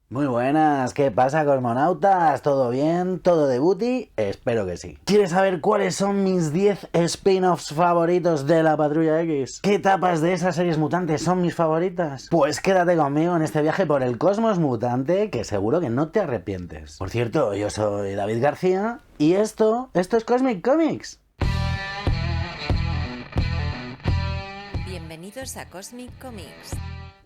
Muy buenas, ¿qué pasa, cosmonautas? ¿Todo bien? ¿Todo de booty? Espero que sí. ¿Quieres saber cuáles son mis 10 spin-offs favoritos de la Patrulla X? ¿Qué etapas de esas series mutantes son mis favoritas? Pues quédate conmigo en este viaje por el cosmos mutante, que seguro que no te arrepientes. Por cierto, yo soy David García y esto es Cosmic Comics. Bienvenidos a Cosmic Comics.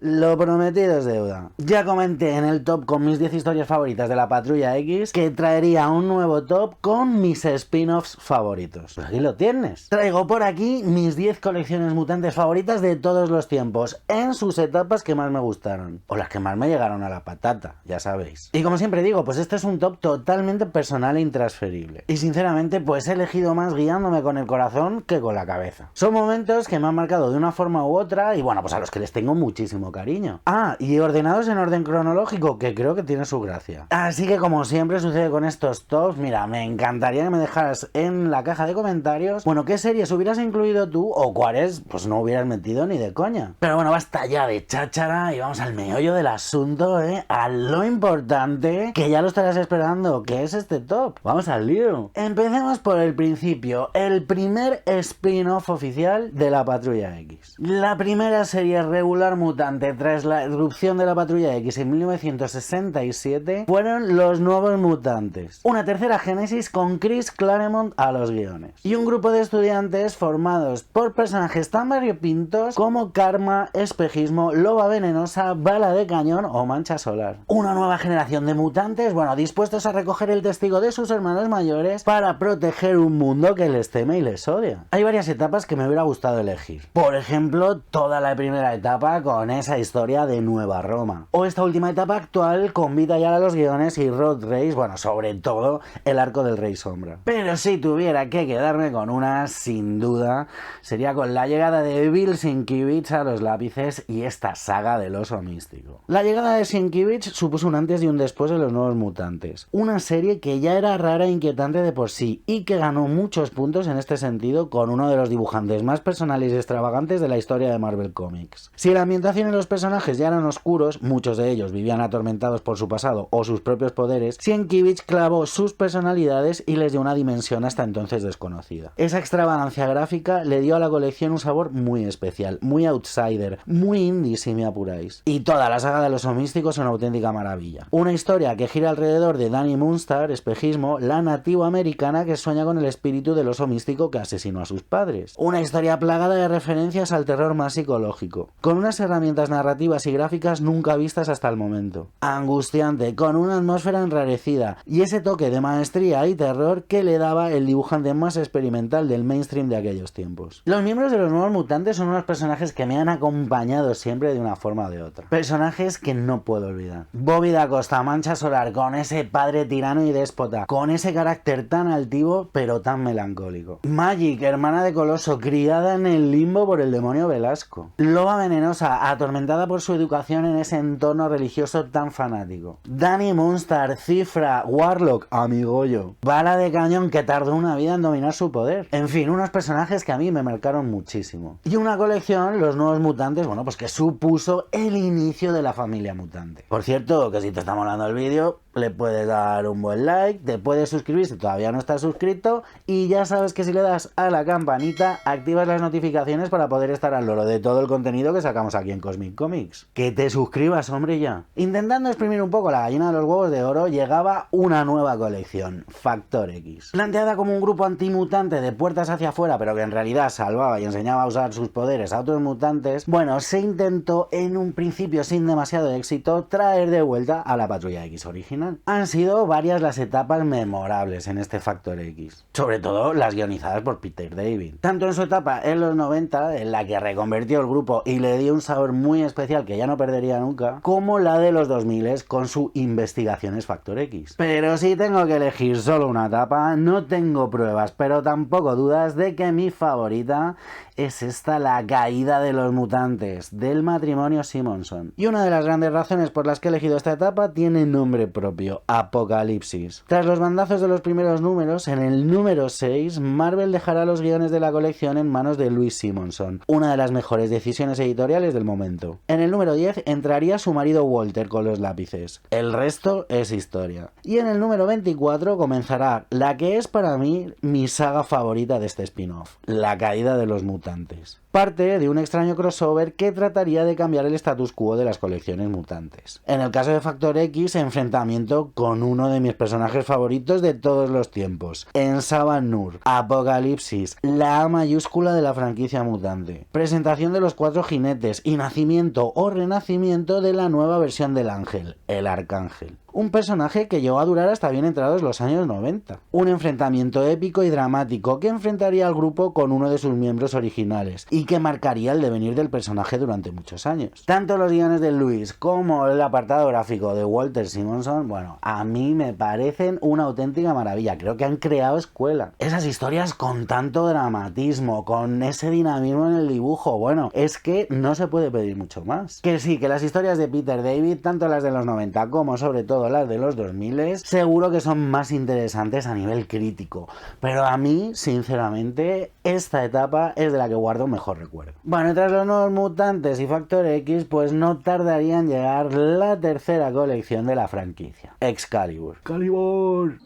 Lo prometido es deuda. Ya comenté en el top con mis 10 historias favoritas de la Patrulla X que traería un nuevo top con mis spin-offs favoritos. Pues aquí lo tienes. Traigo por aquí mis 10 colecciones mutantes favoritas de todos los tiempos, en sus etapas que más me gustaron. O las que más me llegaron a la patata, ya sabéis. Y como siempre digo, pues este es un top totalmente personal e intransferible. Y sinceramente, pues he elegido más guiándome con el corazón que con la cabeza. Son momentos que me han marcado de una forma u otra y bueno, pues a los que les tengo muchísimo cariño. Ah, y ordenados en orden cronológico, que creo que tiene su gracia. Así que como siempre sucede con estos tops, mira, me encantaría que me dejaras en la caja de comentarios, bueno, qué series hubieras incluido tú o cuáles pues no hubieras metido ni de coña. Pero bueno, basta ya de cháchara y vamos al meollo del asunto, a lo importante, que ya lo estarás esperando, que es este top. Vamos al lío. Empecemos por el principio, el primer spin-off oficial de la Patrulla X. La primera serie regular mutante tras la erupción de la Patrulla X en 1967 fueron Los Nuevos Mutantes, una tercera génesis con Chris Claremont a los guiones, y un grupo de estudiantes formados por personajes tan variopintos como Karma, Espejismo, Loba Venenosa, Bala de Cañón o Mancha Solar. Una nueva generación de mutantes, bueno, dispuestos a recoger el testigo de sus hermanos mayores para proteger un mundo que les teme y les odia. Hay varias etapas que me hubiera gustado elegir. Por ejemplo, toda la primera etapa con esa historia de Nueva Roma. O esta última etapa actual con Vita Yala a los guiones y Rod Reis, bueno, sobre todo el arco del Rey Sombra. Pero si tuviera que quedarme con una, sin duda, sería con la llegada de Bill Sienkiewicz a los lápices y esta saga del oso místico. La llegada de Sienkiewicz supuso un antes y un después de Los Nuevos Mutantes. Una serie que ya era rara e inquietante de por sí y que ganó muchos puntos en este sentido con uno de los dibujantes más personales y extravagantes de la historia de Marvel Comics. Si la ambientación y los personajes ya eran oscuros, muchos de ellos vivían atormentados por su pasado o sus propios poderes, Sienkiewicz clavó sus personalidades y les dio una dimensión hasta entonces desconocida. Esa extravagancia gráfica le dio a la colección un sabor muy especial, muy outsider, muy indie si me apuráis. Y toda la saga del oso místico es una auténtica maravilla. Una historia que gira alrededor de Dani Moonstar, Espejismo, la nativa americana que sueña con el espíritu del oso místico que asesinó a sus padres. Una historia plagada de referencias al terror más psicológico, con unas herramientas narrativas y gráficas nunca vistas hasta el momento. Angustiante, con una atmósfera enrarecida y ese toque de maestría y terror que le daba el dibujante más experimental del mainstream de aquellos tiempos. Los miembros de Los Nuevos Mutantes son unos personajes que me han acompañado siempre de una forma o de otra. Personajes que no puedo olvidar. Bobby Da Costa, Mancha Solar, con ese padre tirano y déspota, con ese carácter tan altivo pero tan melancólico. Magik, hermana de Coloso, criada en el limbo por el demonio Velasco. Loba Venenosa, atormentada por su educación en ese entorno religioso tan fanático. Dani Moonstar, Cifra, Warlock, Amigollo. Bala de Cañón, que tardó una vida en dominar su poder. En fin, unos personajes que a mí me marcaron muchísimo. Y una colección, Los Nuevos Mutantes, bueno, pues que supuso el inicio de la familia mutante. Por cierto, que si te está molando el vídeo, le puedes dar un buen like, te puedes suscribir si todavía no estás suscrito y ya sabes que si le das a la campanita activas las notificaciones para poder estar al loro de todo el contenido que sacamos aquí en Cosmic Comics. Que te suscribas, hombre, ya. Intentando exprimir un poco la gallina de los huevos de oro, llegaba una nueva colección, Factor X. Planteada como un grupo antimutante de puertas hacia afuera, pero que en realidad salvaba y enseñaba a usar sus poderes a otros mutantes, bueno, se intentó en un principio sin demasiado éxito traer de vuelta a la Patrulla X original. Han sido varias las etapas memorables en este Factor X, sobre todo las guionizadas por Peter David. Tanto en su etapa en los 90, en la que reconvertió el grupo y le dio un sabor muy especial que ya no perdería nunca, como la de los 2000 con su Investigaciones Factor X. Pero si tengo que elegir solo una etapa, no tengo pruebas, pero tampoco dudas de que mi favorita es esta, la caída de los mutantes, del matrimonio Simonson. Y una de las grandes razones por las que he elegido esta etapa tiene nombre propio. propio, Apocalipsis. Tras los bandazos de los primeros números, en el número 6, Marvel dejará los guiones de la colección en manos de Louise Simonson, una de las mejores decisiones editoriales del momento. En el número 10 entraría su marido Walter con los lápices. El resto es historia. Y en el número 24 comenzará la que es para mí mi saga favorita de este spin-off, La caída de los mutantes. Parte de un extraño crossover que trataría de cambiar el status quo de las colecciones mutantes. En el caso de Factor X, enfrentamiento con uno de mis personajes favoritos de todos los tiempos, en Saban Nur, Apocalipsis, la A mayúscula de la franquicia mutante. Presentación de los 4 jinetes y nacimiento o renacimiento de la nueva versión del ángel, el Arcángel. Un personaje que llegó a durar hasta bien entrados los años 90. Un enfrentamiento épico y dramático que enfrentaría al grupo con uno de sus miembros originales y que marcaría el devenir del personaje durante muchos años. Tanto los guiones de Louise como el apartado gráfico de Walter Simonson, bueno, a mí me parecen una auténtica maravilla. Creo que han creado escuela. Esas historias con tanto dramatismo, con ese dinamismo en el dibujo, bueno, es que no se puede pedir mucho más. Que sí, que las historias de Peter David, tanto las de los 90 como sobre todo las de los 2000, seguro que son más interesantes a nivel crítico, pero a mí, sinceramente, esta etapa es de la que guardo mejor recuerdo. Bueno, y tras los nuevos mutantes y Factor X, pues no tardaría en llegar la tercera colección de la franquicia, Excalibur. ¡Excalibur!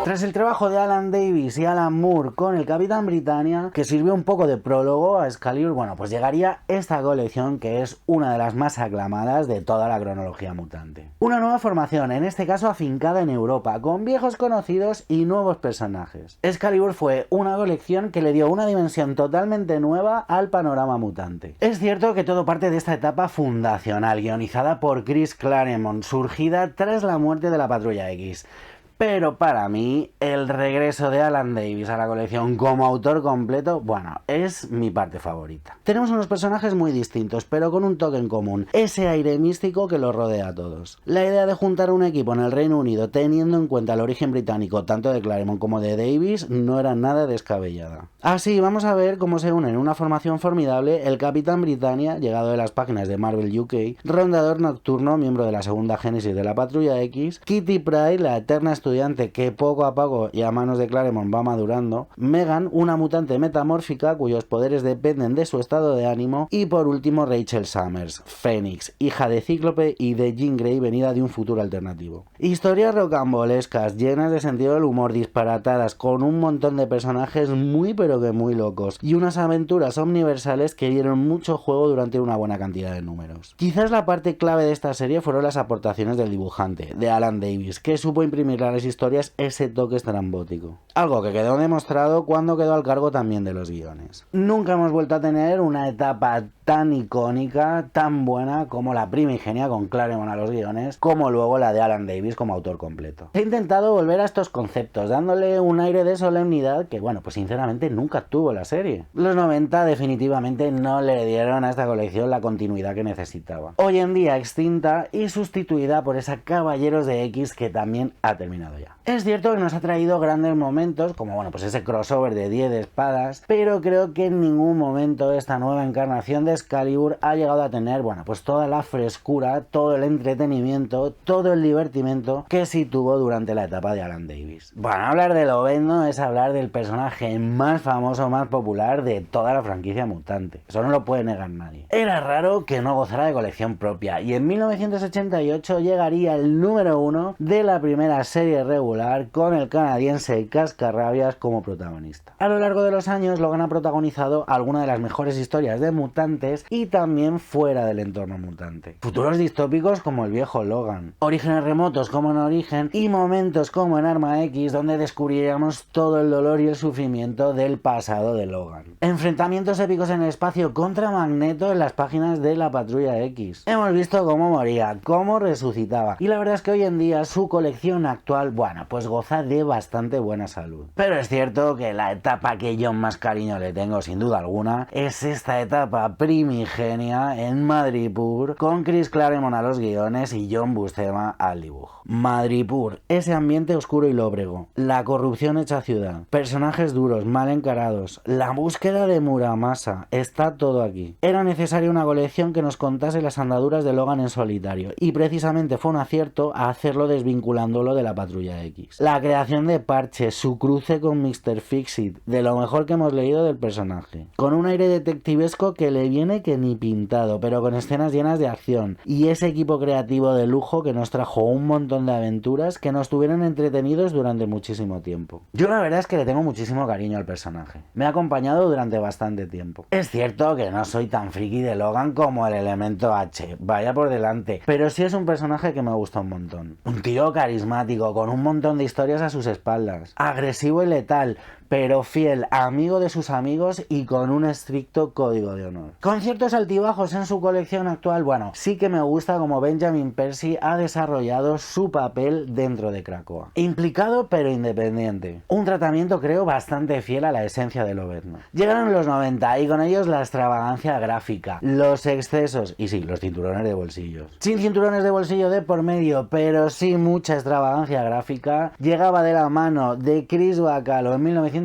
Tras el trabajo de Alan Davis y Alan Moore con el Capitán Britannia, que sirvió un poco de prólogo a Excalibur, bueno, pues llegaría esta colección que es una de las más aclamadas de toda la cronología mutante. Una nueva formación, en este caso afincada en Europa, con viejos conocidos y nuevos personajes. Excalibur fue una colección que le dio una dimensión totalmente nueva al panorama mutante. Es cierto que todo parte de esta etapa fundacional, guionizada por Chris Claremont, surgida tras la muerte de la Patrulla X. Pero para mí, el regreso de Alan Davis a la colección como autor completo, bueno, es mi parte favorita. Tenemos unos personajes muy distintos, pero con un toque en común, ese aire místico que los rodea a todos. La idea de juntar un equipo en el Reino Unido teniendo en cuenta el origen británico tanto de Claremont como de Davis no era nada descabellada. Así vamos a ver cómo se unen en una formación formidable el Capitán Britannia, llegado de las páginas de Marvel UK, Rondador Nocturno, miembro de la segunda génesis de la Patrulla X, Kitty Pryde, la eterna estudiante que poco a poco y a manos de Claremont va madurando, Megan, una mutante metamórfica cuyos poderes dependen de su estado de ánimo, y por último Rachel Summers, Fénix, hija de Cíclope y de Jean Grey venida de un futuro alternativo. Historias rocambolescas, llenas de sentido del humor, disparatadas, con un montón de personajes muy pero que muy locos, y unas aventuras omniversales que dieron mucho juego durante una buena cantidad de números. Quizás la parte clave de esta serie fueron las aportaciones del dibujante, de Alan Davis, que supo imprimir a las historias ese toque estrambótico. Algo que quedó demostrado cuando quedó al cargo también de los guiones. Nunca hemos vuelto a tener una etapa tan icónica, tan buena como la primigenia con Claremont a los guiones, como luego la de Alan Davis como autor completo. He intentado volver a estos conceptos, dándole un aire de solemnidad que, bueno, pues sinceramente nunca tuvo la serie. Los 90 definitivamente no le dieron a esta colección la continuidad que necesitaba. Hoy en día extinta y sustituida por esa Caballeros de X que también ha terminado ya. Es cierto que nos ha traído grandes momentos, como bueno, pues ese crossover de 10 espadas, pero creo que en ningún momento esta nueva encarnación de Excalibur ha llegado a tener, bueno, pues toda la frescura, todo el entretenimiento, todo el divertimento que sí tuvo durante la etapa de Alan Davis. Bueno, hablar de Lobezno es hablar del personaje más famoso, más popular de toda la franquicia mutante. Eso no lo puede negar nadie. Era raro que no gozara de colección propia, y en 1988 llegaría el número 1 de la primera serie regular con el canadiense Cascarrabias como protagonista. A lo largo de los años, Logan ha protagonizado algunas de las mejores historias de mutantes y también fuera del entorno mutante. Futuros distópicos como el viejo Logan, orígenes remotos como en Origen y momentos como en Arma X donde descubriríamos todo el dolor y el sufrimiento del pasado de Logan. Enfrentamientos épicos en el espacio contra Magneto en las páginas de la Patrulla X. Hemos visto cómo moría, cómo resucitaba, y la verdad es que hoy en día su colección actual actual, bueno, pues goza de bastante buena salud. Pero es cierto que la etapa que yo más cariño le tengo, sin duda alguna, es esta etapa primigenia en Madripoor, con Chris Claremont a los guiones y John Buscema al dibujo. Madripoor, ese ambiente oscuro y lóbrego, la corrupción hecha ciudad, personajes duros, mal encarados, la búsqueda de Muramasa, está todo aquí. Era necesaria una colección que nos contase las andaduras de Logan en solitario, y precisamente fue un acierto a hacerlo desvinculándolo de la Patrulla X. La creación de Parche, su cruce con Mr. Fixit, de lo mejor que hemos leído del personaje, con un aire detectivesco que le viene que ni pintado, pero con escenas llenas de acción, y ese equipo creativo de lujo que nos trajo un montón de aventuras que nos tuvieron entretenidos durante muchísimo tiempo. Yo la verdad es que le tengo muchísimo cariño al personaje, me ha acompañado durante bastante tiempo. Es cierto que no soy tan friki de Logan como el Elemento H, vaya por delante, pero sí es un personaje que me gusta un montón. Un tío carismático, con un montón de historias a sus espaldas, agresivo y letal, pero fiel, amigo de sus amigos y con un estricto código de honor. Con ciertos altibajos en su colección actual, bueno, sí que me gusta como Benjamin Percy ha desarrollado su papel dentro de Krakoa. Implicado pero independiente. Un tratamiento creo bastante fiel a la esencia de Lobezno. Llegaron los 90 y con ellos la extravagancia gráfica, los excesos y sí, los cinturones de bolsillos. Sin cinturones de bolsillo de por medio, pero sí mucha extravagancia gráfica, llegaba de la mano de Chris Bacalo en 1994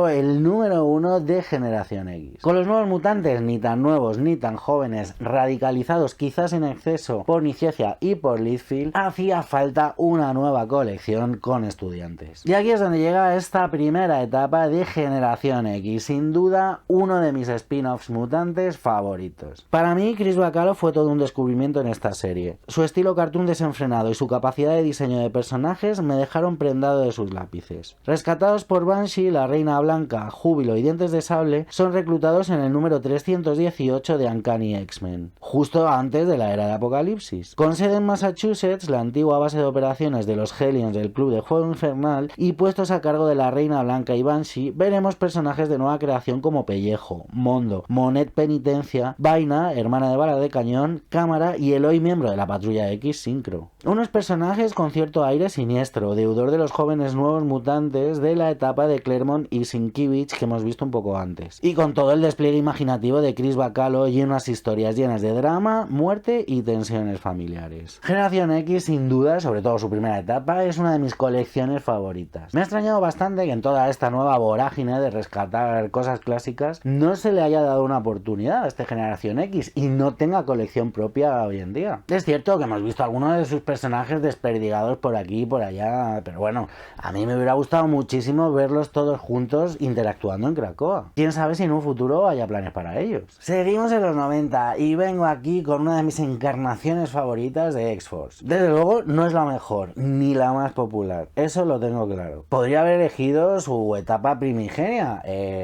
el número 1 de Generación X. Con los nuevos mutantes ni tan nuevos ni tan jóvenes, radicalizados quizás en exceso por Nicieza y por Liefeld, hacía falta una nueva colección con estudiantes. Y aquí es donde llega esta primera etapa de Generación X, sin duda uno de mis spin-offs mutantes favoritos. Para mí Chris Bacalo fue todo un descubrimiento en esta serie. Su estilo cartoon desenfrenado y su capacidad de diseño de personajes me dejaron prendado de sus lápices. Rescatados por Banshee, la Reina Blanca, Júbilo y Dientes de Sable son reclutados en el número 318 de Uncanny X-Men, justo antes de la era de Apocalipsis. Con sede en Massachusetts, la antigua base de operaciones de los Hellions del Club de Juego Infernal, y puestos a cargo de la Reina Blanca y Banshee, veremos personajes de nueva creación como Pellejo, Mondo, Monet Penitencia, Vaina, hermana de bala de cañón, Cámara y el hoy miembro de la Patrulla X, Synchro. Unos personajes con cierto aire siniestro, deudor de los jóvenes nuevos mutantes de la etapa de Claremont y Sienkiewicz que hemos visto un poco antes, y con todo el despliegue imaginativo de Chris Bacalo y unas historias llenas de drama, muerte y tensiones familiares. Generación X, sin duda, sobre todo su primera etapa, es una de mis colecciones favoritas. Me ha extrañado bastante que en toda esta nueva vorágine de rescatar cosas clásicas no se le haya dado una oportunidad a esta Generación X y no tenga colección propia hoy en día. Es cierto que hemos visto algunos de sus personajes desperdigados por aquí y por allá, pero bueno, a mí me hubiera gustado muchísimo verlos todos juntos interactuando en Krakoa. Quién sabe si en un futuro haya planes para ellos. Seguimos en los 90 y vengo aquí con una de mis encarnaciones favoritas de X-Force. Desde luego no es la mejor ni la más popular, eso lo tengo claro. Podría haber elegido su etapa primigenia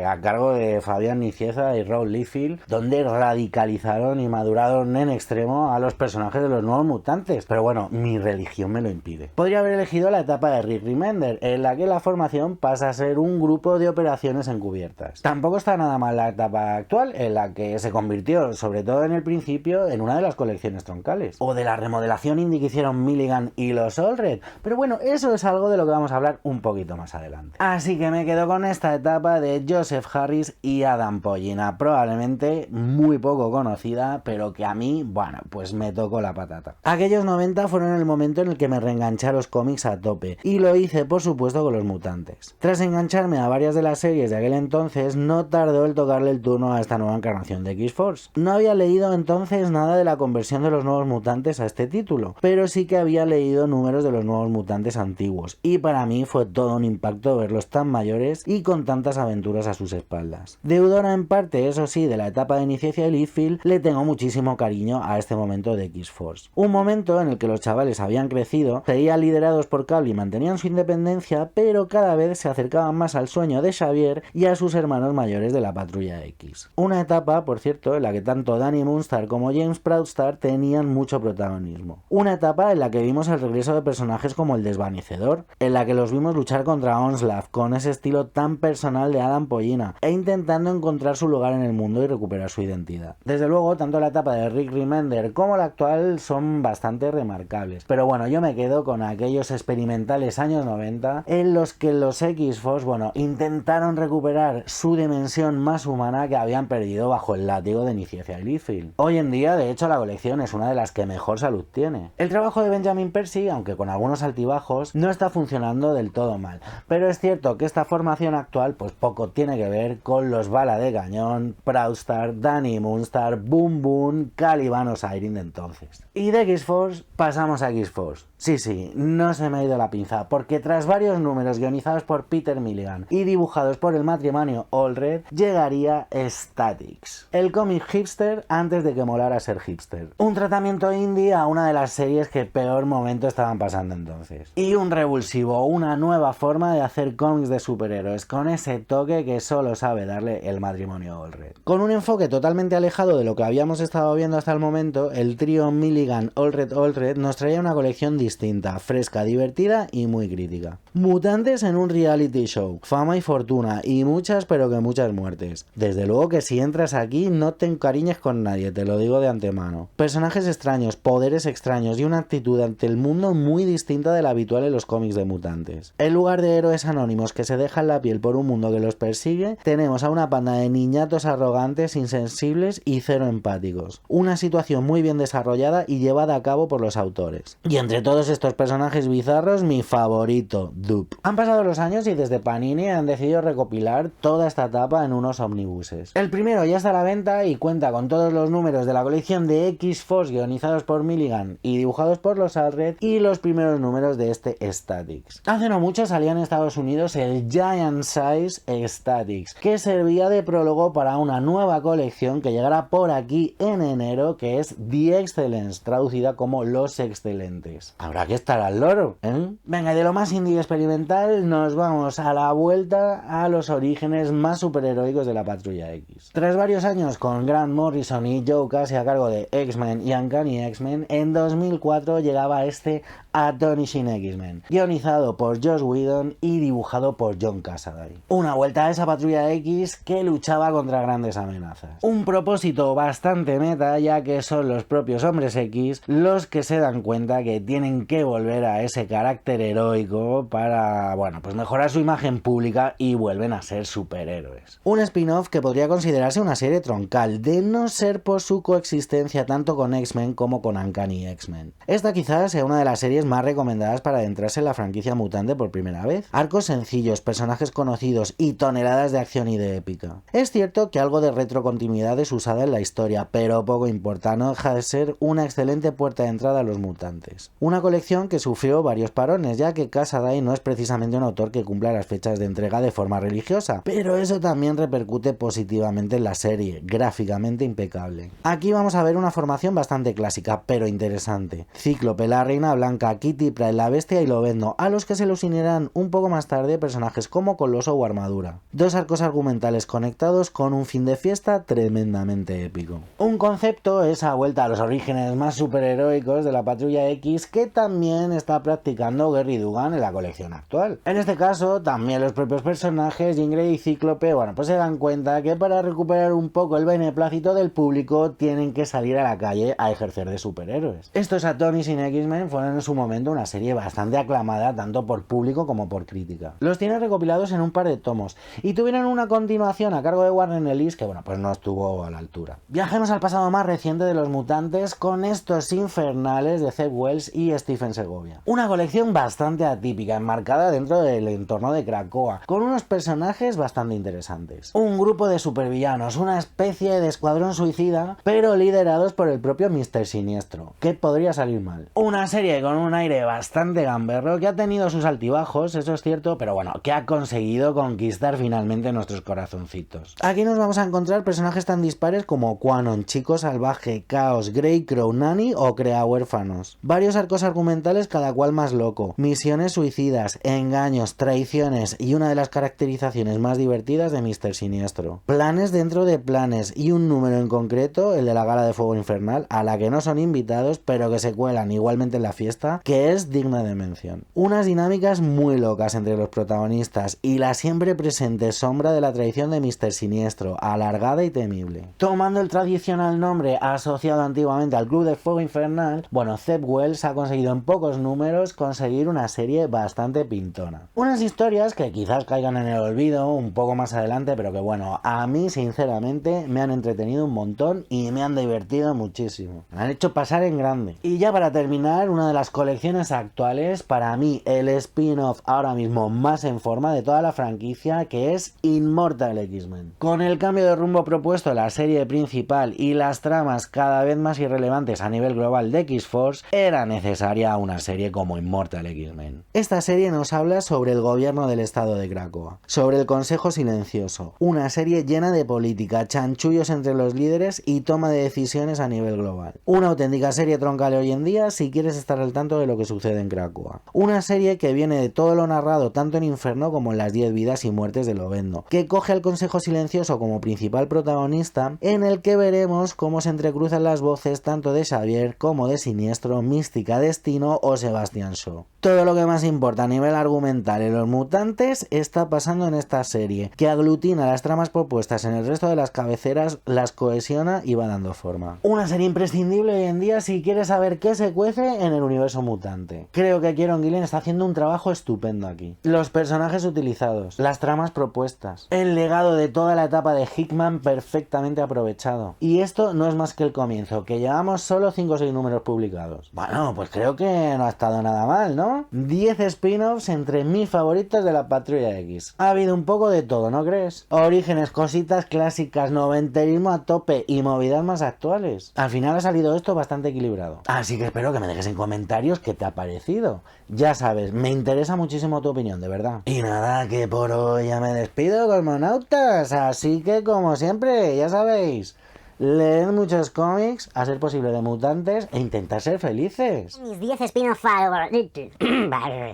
a cargo de Fabián Nicieza y Rob Liefeld, donde radicalizaron y maduraron en extremo a los personajes de los nuevos mutantes, pero bueno, mi religión me lo impide. Podría haber elegido la etapa de Rick Remender, en la que la formación pasa a ser un grupo de operaciones encubiertas. Tampoco está nada mal la etapa actual, en la que se convirtió, sobre todo en el principio, en una de las colecciones troncales. O de la remodelación indie que hicieron Milligan y los Allred, pero bueno, eso es algo de lo que vamos a hablar un poquito más adelante. Así que me quedo con esta etapa de Joseph Harris y Adam Pollina, probablemente muy poco conocida, pero que a mí, bueno, pues me tocó la patata. Aquellos 90 fueron el momento en el que me reenganché a los cómics a tope, y lo hice por supuesto con los mutantes. Tras engancharme a varias de las series de aquel entonces, no tardó el tocarle el turno a esta nueva encarnación de X-Force. No había leído entonces nada de la conversión de los nuevos mutantes a este título, pero sí que había leído números de los nuevos mutantes antiguos, y para mí fue todo un impacto verlos tan mayores y con tantas aventuras a sus espaldas. Deudora en parte, eso sí, de la etapa de Nicieza y Liefeld, le tengo muchísimo cariño a este momento de X-Force. Un momento en el que los chavales habían crecido, seguían liderados por Cable y mantenían su independencia, pero cada vez se acercaban acercaban más al sueño de Xavier y a sus hermanos mayores de la Patrulla X. Una etapa, por cierto, en la que tanto Dani Moonstar como James Proudstar tenían mucho protagonismo. Una etapa en la que vimos el regreso de personajes como el Desvanecedor, en la que los vimos luchar contra Onslaught con ese estilo tan personal de Adam Pollina e intentando encontrar su lugar en el mundo y recuperar su identidad. Desde luego, tanto la etapa de Rick Remender como la actual son bastante remarcables, pero bueno, yo me quedo con aquellos experimentales años 90 en los que los X-Force, intentaron recuperar su dimensión más humana que habían perdido bajo el látigo de Iniciación Liefeld. Hoy en día, de hecho, la colección es una de las que mejor salud tiene. El trabajo de Benjamin Percy, aunque con algunos altibajos, no está funcionando del todo mal, pero es cierto que esta formación actual pues poco tiene que ver con los Bala de Cañón, Proudstar, Dani Moonstar, Boom Boom, Caliban o Siren de entonces. Y de X-Force pasamos a X-Force. Sí, no se me ha ido la pinza, porque tras varios números guionizados por Peter Milligan y dibujados por el matrimonio Allred, llegaría Statix, el cómic hipster antes de que molara ser hipster. Un tratamiento indie a una de las series que peor momento estaban pasando entonces. Y un revulsivo, una nueva forma de hacer cómics de superhéroes, con ese toque que solo sabe darle el matrimonio Allred. Con un enfoque totalmente alejado de lo que habíamos estado viendo hasta el momento, el trío Milligan Allred nos traía una colección distinta, fresca, divertida y muy crítica. Mutantes en un reality show, fama y fortuna y muchas pero que muchas muertes. Desde luego que si entras aquí no te encariñes con nadie, te lo digo de antemano. Personajes extraños, poderes extraños y una actitud ante el mundo muy distinta de la habitual en los cómics de mutantes. En lugar de héroes anónimos que se dejan la piel por un mundo que los persigue, tenemos a una panda de niñatos arrogantes, insensibles y cero empáticos. Una situación muy bien desarrollada y llevada a cabo por los autores. Y entre todos estos personajes bizarros, mi favorito, Doop. Han pasado los años y desde Panini han decidido recopilar toda esta etapa en unos omnibuses. El primero ya está a la venta y cuenta con todos los números de la colección de X-Force guionizados por Milligan y dibujados por los Allred y los primeros números de este Statix. Hace no mucho salía en Estados Unidos el Giant Size Statix, que servía de prólogo para una nueva colección que llegará por aquí en enero, que es The Excellence, traducida como Los Excelentes. Habrá que estar al loro, ¿eh? Venga, y de lo más indie experimental nos vamos a la vuelta a los orígenes más superheroicos de la Patrulla X. Tras varios años con Grant Morrison y Joe Casey a cargo de X-Men y Uncanny X-Men, en 2004 llegaba este Astonishing X-Men, guionizado por Joss Whedon y dibujado por John Cassaday. Una vuelta a esa Patrulla X que luchaba contra grandes amenazas. Un propósito bastante meta, ya que son los propios hombres X los que se dan cuenta que tienen que volver a ese carácter heroico para, pues mejorar su imagen pública y vuelven a ser superhéroes. Un spin-off que podría considerarse una serie troncal, de no ser por su coexistencia tanto con X-Men como con Uncanny X-Men. Esta quizás sea una de las series más recomendadas para adentrarse en la franquicia mutante por primera vez. Arcos sencillos, personajes conocidos y toneladas de acción y de épica. Es cierto que algo de retrocontinuidad es usada en la historia, pero poco importa, no deja de ser una excelente puerta de entrada a los mutantes. Una colección que sufrió varios parones, ya que Cassaday no es precisamente un autor que cumpla las fechas de entrega de forma religiosa, pero eso también repercute positivamente en la serie, gráficamente impecable. Aquí vamos a ver una formación bastante clásica, pero interesante. Cíclope, la Reina Blanca, Kitty Pryde, la Bestia y Lobezno, a los que se les unirán un poco más tarde personajes como Coloso o Armadura. Dos arcos argumentales conectados con un fin de fiesta tremendamente épico. Un concepto, esa vuelta a los orígenes más superheroicos de la Patrulla X, que también está practicando Gerry Duggan en la colección actual. En este caso, también los propios personajes, Jean Grey y Cíclope, pues se dan cuenta que para recuperar un poco el beneplácito del público tienen que salir a la calle a ejercer de superhéroes. Estos Astonishing X-Men fueron en su momento una serie bastante aclamada tanto por público como por crítica. Los tiene recopilados en un par de tomos y tuvieron una continuación a cargo de Warren Ellis que pues no estuvo a la altura. Viajemos al pasado más reciente de los mutantes con estos infernales de Zeb Wells y Stephen Segovia. Una colección bastante atípica, enmarcada dentro del entorno de Krakoa, con unos personajes bastante interesantes. Un grupo de supervillanos, una especie de escuadrón suicida, pero liderados por el propio Mr. Siniestro. ¿Qué podría salir mal? Una serie con un aire bastante gamberro que ha tenido sus altibajos, eso es cierto, pero que ha conseguido conquistar finalmente nuestros corazoncitos. Aquí nos vamos a encontrar personajes tan dispares como Quanon, Chico Salvaje, Chaos, Greycrow, Nanny o Crea Huérfanos. Varios arcos argumentales cada cual más loco, misiones suicidas, movidas, engaños, traiciones y una de las caracterizaciones más divertidas de Mr. Siniestro. Planes dentro de planes y un número en concreto, el de la Gala de Fuego Infernal, a la que no son invitados pero que se cuelan igualmente en la fiesta, que es digna de mención. Unas dinámicas muy locas entre los protagonistas y la siempre presente sombra de la traición de Mr. Siniestro, alargada y temible. Tomando el tradicional nombre asociado antiguamente al Club de Fuego Infernal, bueno, Zeb Wells ha conseguido en pocos números conseguir una serie bastante pintona. Unas historias que quizás caigan en el olvido un poco más adelante, pero que bueno, a mí sinceramente me han entretenido un montón y me han divertido muchísimo. Me han hecho pasar en grande. Y ya para terminar, una de las colecciones actuales, para mí el spin-off ahora mismo más en forma de toda la franquicia, que es Immortal X-Men. Con el cambio de rumbo propuesto en la serie principal y las tramas cada vez más irrelevantes a nivel global de X-Force, era necesaria una serie como Immortal X-Men. Esta serie nos habla sobre el gobierno del estado de Krakoa, sobre el Consejo Silencioso, una serie llena de política, chanchullos entre los líderes y toma de decisiones a nivel global. Una auténtica serie troncal hoy en día si quieres estar al tanto de lo que sucede en Krakoa. Una serie que viene de todo lo narrado tanto en Inferno como en las 10 vidas y muertes de Lobezno, que coge al Consejo Silencioso como principal protagonista, en el que veremos cómo se entrecruzan las voces tanto de Xavier como de Siniestro, Mística, Destino o Sebastian Shaw. Todo lo que más importa a nivel argumental en los mutantes está pasando en esta serie, que aglutina las tramas propuestas en el resto de las cabeceras, las cohesiona y va dando forma. Una serie imprescindible hoy en día si quieres saber qué se cuece en el universo mutante. Creo que Kieron Gillen está haciendo un trabajo estupendo aquí. Los personajes utilizados, las tramas propuestas, el legado de toda la etapa de Hickman perfectamente aprovechado. Y esto no es más que el comienzo, que llevamos solo 5 o 6 números publicados. Bueno, pues creo que no ha estado nada mal, ¿no? 10 spin-offs entre mis favoritos de la Patrulla X. Ha habido un poco de todo, ¿no crees? Orígenes, cositas clásicas, noventerismo a tope y movidas más actuales. Al final ha salido esto bastante equilibrado. Así que espero que me dejes en comentarios qué te ha parecido. Ya sabes, me interesa muchísimo tu opinión, de verdad. Y nada, que por hoy ya me despido, cosmonautas. Así que como siempre, ya sabéis, leed muchos cómics, a ser posible de mutantes, e intentar ser felices. Mis 10 spin-off favoritos.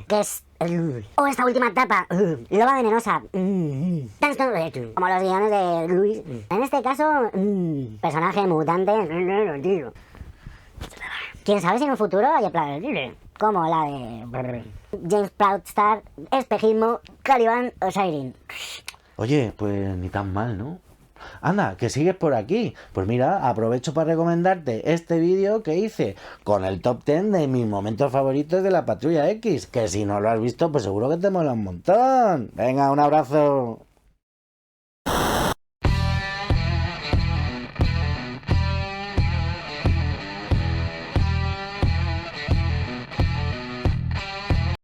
Que es... O esta última etapa. Loba venenosa. Como los guiones de Luis. En este caso, personaje mutante. Quién sabe si en un futuro hay plan como la de James Proudstar, Espejismo, Caliban o Siren. Oye, pues ni tan mal, ¿no? Anda, que sigues por aquí. Pues mira, aprovecho para recomendarte este vídeo que hice con el top 10 de mis momentos favoritos de la Patrulla X, que si no lo has visto, pues seguro que te mola un montón. Venga, un abrazo.